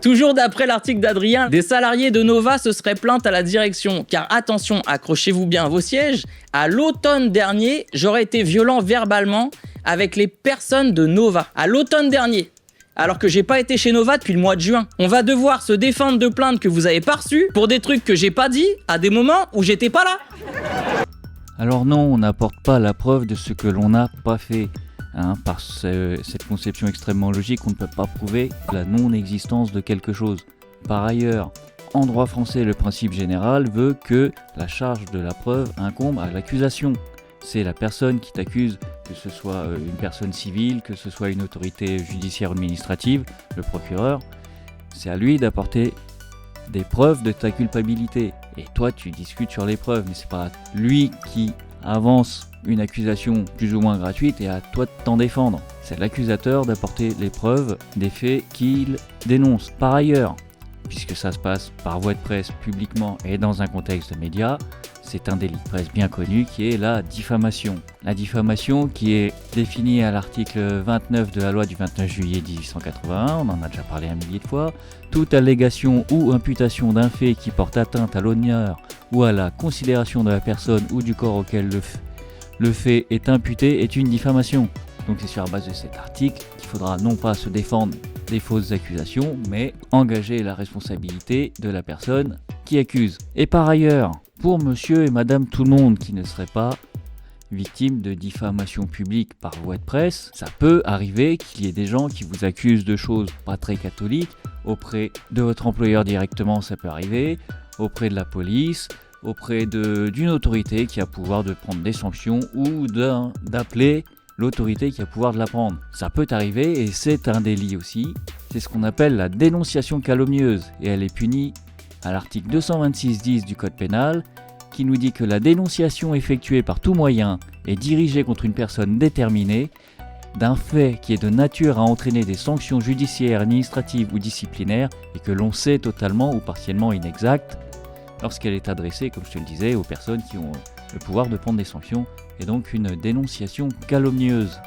Toujours d'après l'article d'Adrien, des salariés de Nova se seraient plaints à la direction. Car attention, accrochez-vous bien à vos sièges, à l'automne dernier, j'aurais été violent verbalement avec les personnes de Nova. À l'automne dernier. Alors que j'ai pas été chez Nova depuis le mois de juin. On va devoir se défendre de plaintes que vous avez pas reçues pour des trucs que j'ai pas dit à des moments où j'étais pas là. Alors non, on n'apporte pas la preuve de ce que l'on n'a pas fait. Par cette conception extrêmement logique, on ne peut pas prouver la non-existence de quelque chose. Par ailleurs, en droit français, le principe général veut que la charge de la preuve incombe à l'accusation. C'est la personne qui t'accuse, que ce soit une personne civile, que ce soit une autorité judiciaire ou administrative, le procureur, c'est à lui d'apporter des preuves de ta culpabilité. Et toi, tu discutes sur les preuves, mais c'est pas lui qui avance une accusation plus ou moins gratuite et à toi de t'en défendre. C'est l'accusateur d'apporter les preuves des faits qu'il dénonce. Par ailleurs, puisque ça se passe par voie de presse publiquement et dans un contexte de médias, c'est un délit de presse bien connu qui est la diffamation. La diffamation qui est définie à l'article 29 de la loi du 29 juillet 1881, on en a déjà parlé un millier de fois, toute allégation ou imputation d'un fait qui porte atteinte à l'honneur ou à la considération de la personne ou du corps auquel le fait est imputé est une diffamation. Donc c'est sur la base de cet article qu'il faudra non pas se défendre des fausses accusations, mais engager la responsabilité de la personne qui accuse. Et par ailleurs, pour monsieur et madame tout le monde qui ne serait pas victime de diffamation publique par voie de presse, ça peut arriver qu'il y ait des gens qui vous accusent de choses pas très catholiques, auprès de votre employeur directement ça peut arriver, auprès de la police, auprès d'une autorité qui a pouvoir de prendre des sanctions ou d'appeler l'autorité qui a pouvoir de la prendre. Ça peut arriver et c'est un délit aussi. C'est ce qu'on appelle la dénonciation calomnieuse et elle est punie à l'article 226-10 du Code pénal qui nous dit que la dénonciation effectuée par tout moyen est dirigée contre une personne déterminée d'un fait qui est de nature à entraîner des sanctions judiciaires, administratives ou disciplinaires et que l'on sait totalement ou partiellement inexacte lorsqu'elle est adressée, comme je te le disais, aux personnes qui ont le pouvoir de prendre des sanctions et donc une dénonciation calomnieuse.